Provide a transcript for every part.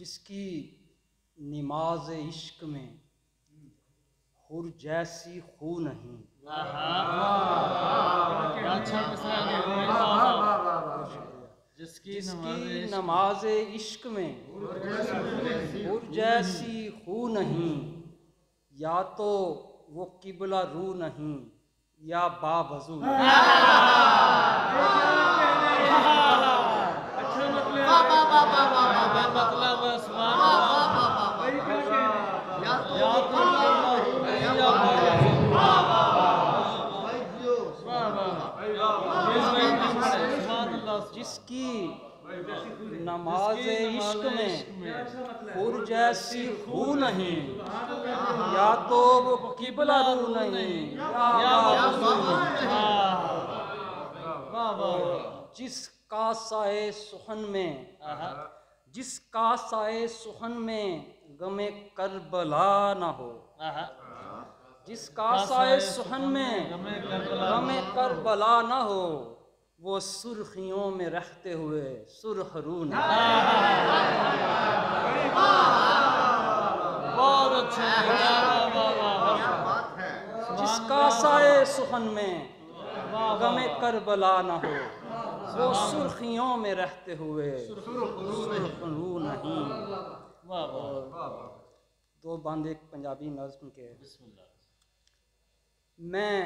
जिसकी नमाज इश्क में हुर जैसी खू नहीं। जिसकी नमाज इश्क में हुर जैसी खू नहीं, या तो वो किबला रू नहीं या बावजू। जिसकी नमाज इश्क में हुर जैसी खू नहीं, या तो वो किबला रू नहीं या जिसका साए सुखन में, जिसका साए सुखन में गमे करबला न हो, जिसका साए सुखन में गमे करबला न हो, वो सुर्खियों में रहते हुए सुर्ख रू न। बहुत अच्छा। जिसका साए सुखन में गमे करबला न हो, वो सुर्खियों में रहते हुए सुर्ख रू नहीं। दो बांध एक पंजाबी नज़्म के। मैं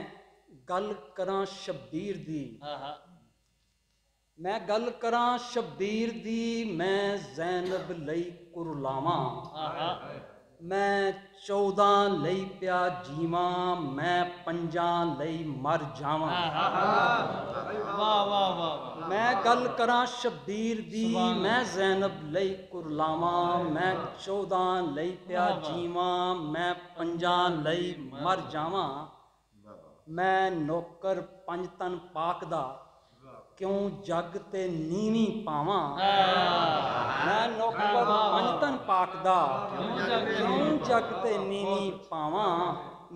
गल करां शब्बीर दी, मैं गल करां शब्बीर दी, मैं ज़ैनब लई कुरलावां, मैं 14 लई प्या जीवां, मैं 5 लई मर जावां। मैं गल करां शब्बीर दी, मैं ज़ैनब लई कुरलावां, मैं 14 लई प्या जीवां, मैं 5 लई मर जावां। मैं नौकर 5 तन पाक दा, क्यों जग ते नीवी पावां। मैं नौकर 5 तन पाक दा, क्यों जग ते नीवी पावां।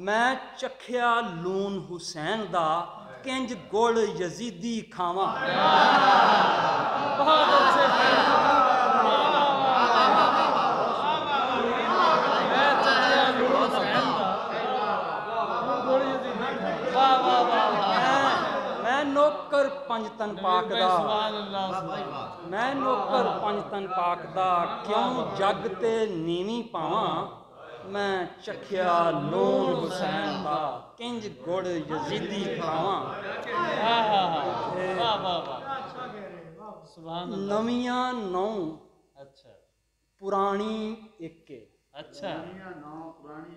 मैं चखिया लून हुसैन दा, किंज गुड़ यजीदी खावां। बहुत अच्छे। मैं नौकर 5 तन पाक दा, मैं नौकर 5 तन पाक दा, क्यों जग ते नीवी पावां। मैं चखिया लून हुसैन दा, किंज गुड़ यजीदी खावां। नवियां नौ पुरानी एक। अच्छा,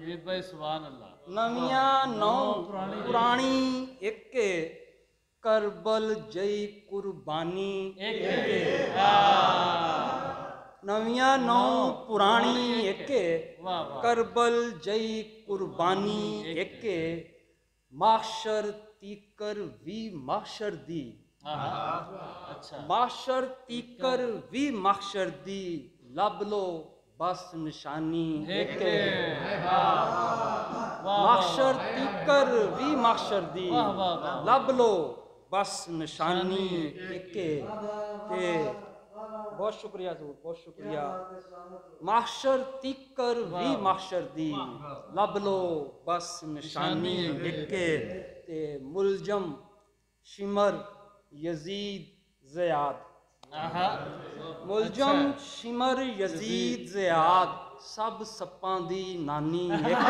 ये भाई सुभान अल्लाह। नवियां नौ पुरानी एक, करबल जई कुर्बानी एक। नवियां नौ पुरानी एक, करबल जई कुर्बानी एक। माशर तीकर वी माशर दी, माशर तीकर वी माशर दी, लब लो बस निशानी एक। माशर तीकर वी माशर दी, लब लो बस निशानी एक। बहुत शुक्रिया जरूर, बहुत शुक्रिया। माशर तीकर वी माशर दी, लब लो बस निशानी एक। मुलजम शिमर यजीद ज़याद, मुलजम शिमर यजीद ज़याद, सब सप्पां दी नानी एक।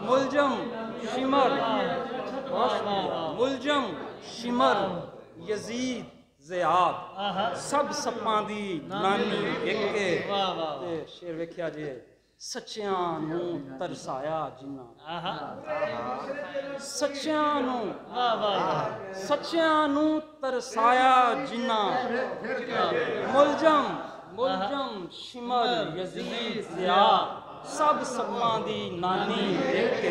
मुलजम शिमर, मुलजम शिमर यजीद ज़याद, सब सप्पां दी नानी एक। शेर वेख्या जे, सच्चियां नूं तरसाया जिन्ना, सच्चियां नूं तरसाया जिन्ना। मुलजम मुलजम शिमर यजीद ज़याद, सब सप्पां दी नानी एक।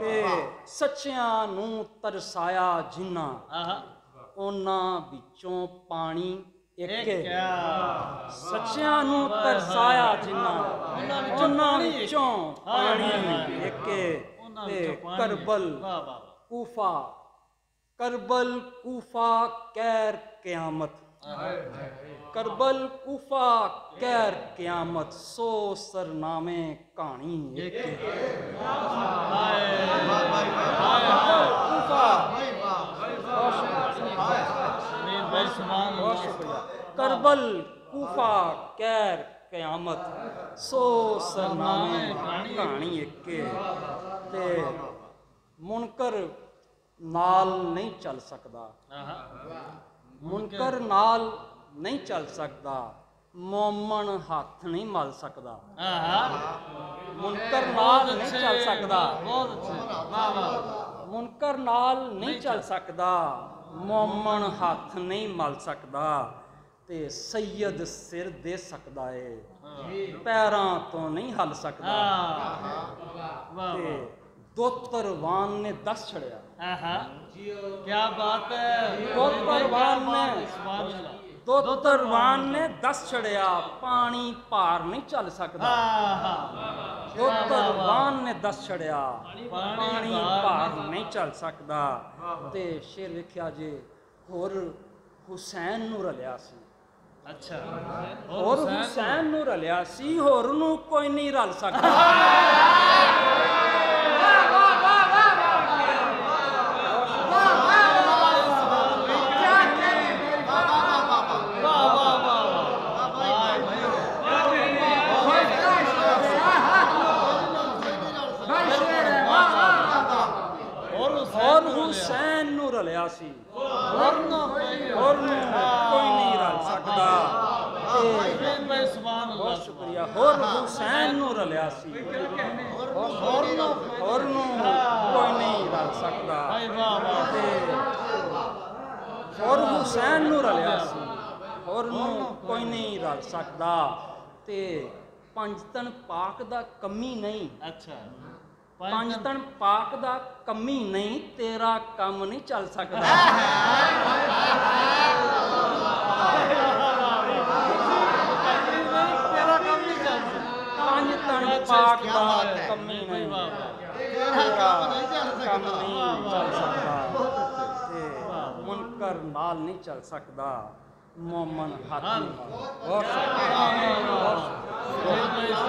ਤੇ ਸੱਚਿਆਂ ਨੂੰ ਤਰਸਾਇਆ ਜਿਨ੍ਹਾਂ ਆਹਾ ਉਹਨਾਂ ਵਿੱਚੋਂ ਪਾਣੀ ਇਹ ਇੱਕ ਕਿਆ ਸੱਚਿਆਂ ਨੂੰ ਤਰਸਾਇਆ ਜਿਨ੍ਹਾਂ ਉਹਨਾਂ ਵਿੱਚੋਂ ਪਾਣੀ ਇੱਕ ਉਹਨਾਂ ਤੇ ਵਿੱਚੋਂ ਪਾਣੀ ਕਰਬਲ ਵਾਹ ਵਾਹ ਕੂਫਾ ਕਰਬਲ ਕੂਫਾ ਕਹਿਰ ਕਿਆਮਤ ਕਰਬਲ ਕੂਫਾ ਕਹਿਰ ਕਿਆਮਤ ਸੋ ਸਰਨਾਮੇ ਕਹਾਣੀ ਇੱਕ ਕੂਫਾ ਬਹੁਤ ਸ਼ੁਕਰੀਆ ਕਰਬਲ ਕੂਫਾ ਕਹਿਰ ਕਿਆਮਤ ਸੋ ਸਰਨਾਮੇ ਕਹਾਣੀ ਇੱਕ ਤੇ ਮੁਨਕਰ ਨਾਲ ਨਹੀਂ ਚੱਲ ਸਕਦਾ ਮੁਨਕਰ ਨਾਲ ਨਹੀਂ ਚੱਲ ਸਕਦਾ ਮੋਮਨ ਹੱਥ ਨਹੀਂ ਮਲ ਸਕਦਾ ਮੁਨਕਰ ਨਾਲ ਨਹੀਂ ਚੱਲ ਸਕਦਾ ਬਹੁਤ ਅੱਛਾ ਵਾਹ ਵਾਹ ਮੁਨਕਰ ਨਾਲ ਨਹੀਂ ਚੱਲ ਸਕਦਾ ਮੋਮਨ ਹੱਥ ਨਹੀਂ ਮਲ ਸਕਦਾ ਤੇ ਸੈਯਦ ਸਿਰ ਦੇ ਸਕਦਾ ਏ ਪੈਰਾਂ ਤੋਂ ਨਹੀਂ ਹਲ ਸਕਦਾ ਵਾਹ ਤੇ ਦੋਤਰਵਾਨ ਨੇ ਦੱਸ ਛੜਿਆ ਆਹਾ ਕੀ ਬਾਤ ਹੈ ਦੋਤਰਵਾਨ ਨੇ ਸੁਭਾਨ ਅੱਲਾਹ ਦੋਤਰਵਾਨ ਨੇ ਦੱਸ ਛੜਿਆ ਪਾਣੀ ਪਾਰ ਨਹੀਂ ਚੱਲ ਸਕਦਾ ਆਹਾ ਦੋਤਰਵਾਨ ਨੇ ਦੱਸ ਛੜਿਆ ਪਾਣੀ ਭਾਰ ਨਹੀਂ ਚੱਲ ਸਕਦਾ ਤੇ ਸ਼ੇਰ ਵੇਖਿਆ ਜੇ ਹੋਰ ਹੁਸੈਨ ਨੂੰ ਰਲਿਆ ਸੀ ਅੱਛਾ ਹੋਰ ਹੁਸੈਨ ਨੂੰ ਰਲਿਆ ਸੀ ਹੋਰ ਨੂੰ ਕੋਈ ਨਹੀਂ ਰਲ ਸਕਦਾ ਹੋਰ ਹੁਸੈਨ ਨੂੰ ਰਲਿਆ ਸੀ ਹੋਰ ਨੂੰ ਕੋਈ ਨਹੀਂ ਰਲ ਸਕਦਾ ਬਹੁਤ ਸ਼ੁਕਰੀਆ ਹੋਰ ਹੁਸੈਨ ਨੂੰ ਰਲਿਆ ਸੀ ਹੋਰ ਨੂੰ ਕੋਈ ਨਹੀਂ ਰਲ ਸਕਦਾ ਹੋਰ ਹੁਸੈਨ ਨੂੰ ਰਲਿਆ ਸੀ ਹੋਰ ਨੂੰ ਕੋਈ ਨਹੀਂ ਰਲ ਸਕਦਾ ਤੇ ਪੰਜਤਨ ਪਾਕ ਦਾ ਕਮੀ ਨਹੀਂ ਅੱਛਾ ਪੰਜਤਨ ਪਾਕ ਦਾ ਕਮੀ ਨਹੀਂ ਤੇਰਾ ਕੰਮ ਨਹੀਂ ਚੱਲ ਸਕਦਾ ਤੇਰਾ ਕੰਮ ਨਹੀਂ ਚੱਲਦਾ ਪੰਜਤਨ ਪਾਕ ਦਾ ਕਮੀ ਨਹੀਂ ਤੇਰਾ ਕੰਮ ਨਹੀਂ ਚੱਲ ਸਕਦਾ ਤੇ ਮੁਨਕਰ ਨਾਲ ਨਹੀਂ ਚੱਲ ਸਕਦਾ ਮੋਮਨ ਹੱਥ ਨਹੀਂ ਮਾਰਦਾ ਬਹੁਤ ਸ਼ੁਕਰੀਆ